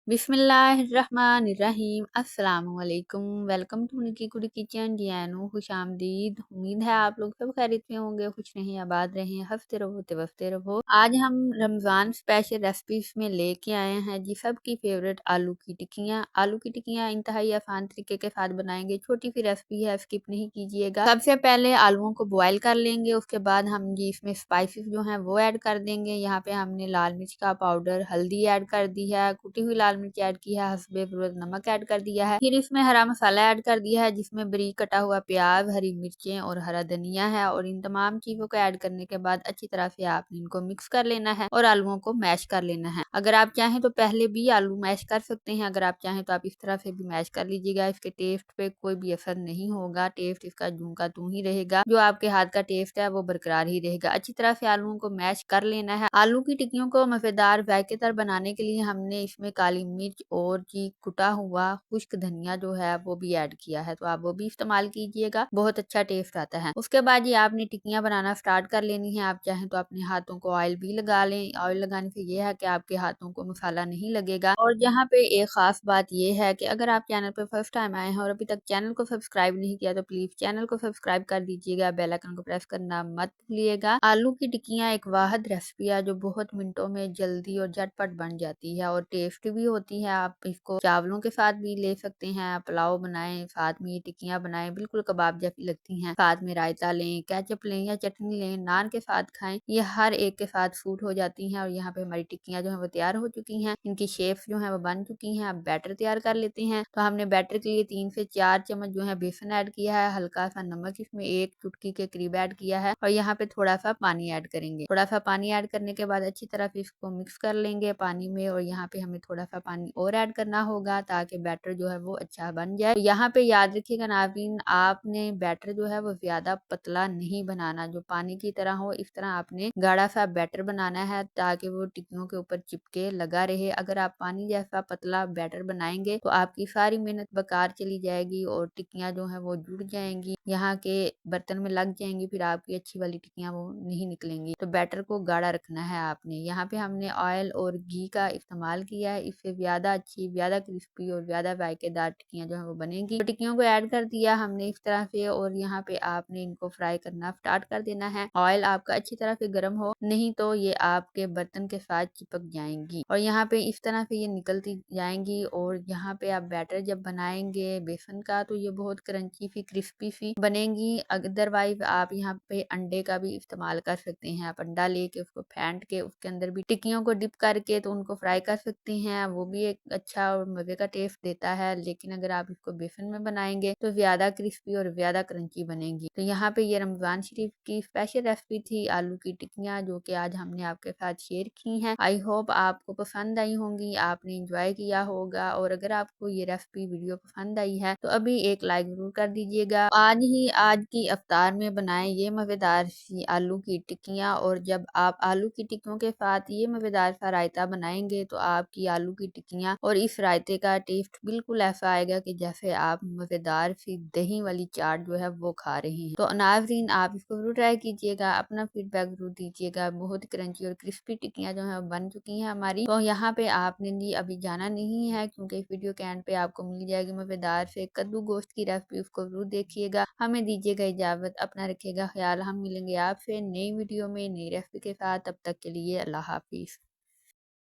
बिस्मिल्लाहिर्रहमानिर्रहीम अस्सलामुअलैकुम। Welcome to निकी कुड़ी किचन। जियानो खुशामदीद। उम्मीद है आप लोग सब खैरियत में होंगे, खुश रहें, आबाद रहें, हंसते रहो तेवफ्ते रहो। आज हम रमज़ान स्पेशल रेसिपीज में लेके आए हैं जी सबकी फेवरेट आलू की टिक्कियाँ। आलू की टिक्कियाँ इंतहाई आसान तरीके के साथ बनाएंगे। छोटी सी रेसिपी है, स्किप नहीं कीजिएगा। सबसे पहले आलूओं को बॉयल कर लेंगे, उसके बाद हम जी इसमें स्पाइसेस जो हैं वो ऐड कर देंगे। यहाँ पे हमने लाल मिर्च का पाउडर, हल्दी ऐड कर दी है, कुटी हुई लाल मिर्च ऐड की है, हस्बे ज़रूरत नमक ऐड कर दिया है। फिर इसमें हरा मसाला ऐड कर दिया है जिसमें बारीक कटा हुआ प्याज, हरी मिर्चें और हरा धनिया है। और इन तमाम चीजों को ऐड करने के बाद अच्छी तरह से आपने इनको मिक्स कर लेना है और आलूओं को मैश कर लेना है। अगर आप चाहें तो पहले भी आलू मैश कर सकते हैं, अगर आप चाहें तो आप इस तरह से भी मैश कर लीजिएगा। इसके टेस्ट पे कोई भी असर नहीं होगा, टेस्ट इसका जूं का तू ही रहेगा, जो आपके हाथ का टेस्ट है वो बरकरार ही रहेगा। अच्छी तरह से आलूओं को मैश कर लेना है। आलू की टिक्कियों को मजेदार जायकेदार बनाने के लिए हमने इसमें काली मिर्च और जी कुटा हुआ खुश्क धनिया जो है वो भी ऐड किया है, तो आप वो भी इस्तेमाल कीजिएगा, बहुत अच्छा टेस्ट आता है। उसके बाद ये आपने टिक्कियां बनाना स्टार्ट कर लेनी है। आप चाहें तो अपने हाथों को ऑयल भी लगा लें। ऑयल लगाने से ये है कि आपके हाथों को मसाला नहीं लगेगा। और यहाँ पे एक खास बात ये है कि अगर आप चैनल पे फर्स्ट टाइम आए हैं और अभी तक चैनल को सब्सक्राइब नहीं किया तो प्लीज चैनल को सब्सक्राइब कर दीजिएगा, बेल आइकन को प्रेस करना मत भूलिएगा। आलू की टिक्कियां एक वाहिद रेसिपी है जो बहुत मिनटों में जल्दी और झटपट बन जाती है और टेस्टी भी होती है। आप इसको चावलों के साथ भी ले सकते हैं, पुलाव बनाएं साथ में ये टिक्कियां बनाएं, बिल्कुल कबाब जैसी लगती हैं। साथ में रायता लें, केचप लें या चटनी लें, नान के साथ खाएं, ये हर एक के साथ सूट हो जाती हैं। और यहाँ पे हमारी टिक्कियां जो है वो तैयार हो चुकी हैं, इनकी शेप जो है वो बन चुकी हैं। अब बैटर तैयार कर लेते हैं। तो हमने बैटर के लिए 3 से 4 चम्मच जो है बेसन ऐड किया है, हल्का सा नमक इसमें 1 चुटकी के करीब ऐड किया है और यहाँ पे थोड़ा सा पानी ऐड करेंगे। थोड़ा सा पानी ऐड करने के बाद अच्छी तरह से इसको मिक्स कर लेंगे पानी में। और यहाँ पे हमें थोड़ा सा पानी और ऐड करना होगा ताकि बैटर जो है वो अच्छा बन जाए। यहाँ पे याद रखिएगा नाज़रीन, आपने बैटर जो है वो ज्यादा पतला नहीं बनाना, जो पानी की तरह हो इस तरह आपने गाढ़ा सा बैटर बनाना है ताकि वो टिक्कियों के ऊपर चिपके लगा रहे। अगर आप पानी जैसा पतला बैटर बनाएंगे तो आपकी सारी मेहनत बेकार चली जाएगी और टिक्कियां जो है वो जुड़ जाएंगी, यहाँ के बर्तन में लग जाएंगी, फिर आपकी अच्छी वाली टिक्कियां वो नहीं निकलेंगी। तो बैटर को गाढ़ा रखना है आपने। यहाँ पे हमने ऑयल और घी का इस्तेमाल किया है, इससे ज्यादा अच्छी, ज्यादा क्रिस्पी और ज्यादा जायकेदार टिक्कियां जो है वो बनेगी। तो टिक्कियों को ऐड कर दिया हमने इस तरह से और यहाँ पे आपने इनको फ्राई करना स्टार्ट कर देना है। ऑयल आपका अच्छी तरह से गर्म हो, नहीं तो ये आपके बर्तन के साथ चिपक जाएंगी। और यहाँ पे इस तरह से ये निकलती जाएंगी। और यहाँ पे आप बैटर जब बनाएंगे बेसन का तो ये बहुत क्रंची सी क्रिस्पी सी बनेगी। अदरवाइज आप यहाँ पे अंडे का भी इस्तेमाल कर सकते हैं। आप अंडा लेके उसको फेंट के उसके अंदर भी टिक्कियों को डिप करके तो उनको फ्राई कर सकते हैं, वो भी एक अच्छा और मजे का टेस्ट देता है। लेकिन अगर आप इसको बेसन में बनाएंगे तो ज्यादा क्रिस्पी और ज्यादा क्रंची बनेगी। तो यहाँ पे ये रमजान शरीफ की स्पेशल रेसिपी थी आलू की टिक्कियाँ, जो कि आज हमने आपके साथ शेयर की हैं। आई होप आपको पसंद आई होंगी, आपने इंजॉय किया होगा। और अगर आपको ये रेसिपी वीडियो पसंद आई है तो अभी एक लाइक जरूर कर दीजिएगा। आज की अफ्तार में बनाएं ये मजेदार सी आलू की टिक्कियाँ। और जब आप आलू की टिक्कियों के साथ ये मजेदार सा रायता बनाएंगे तो आपकी आलू की टिक्कियाँ और इस रायते का टेस्ट बिल्कुल ऐसा आएगा कि जैसे आप मजेदार सी दही वाली चाट जो है वो खा रहे हैं। तो नाज़रीन आप इसको जरूर ट्राई कीजिएगा, अपना फीडबैक जरूर दीजिएगा। बहुत क्रंची और क्रिस्पी टिक्कियाँ जो है बन चुकी हैं हमारी। तो यहाँ पे आपने जी अभी जाना नहीं है क्योंकि इस वीडियो के एंड पे आपको मिल जाएगी मजेदार से कद्दू गोश्त की रेसिपी, उसको जरूर देखिएगा। हमें दीजिएगा इजाजत, अपना रखिएगा ख्याल। हम मिलेंगे आपसे नई वीडियो में नई रेसिपी के साथ, तब तक के लिए अल्लाह हाफिज।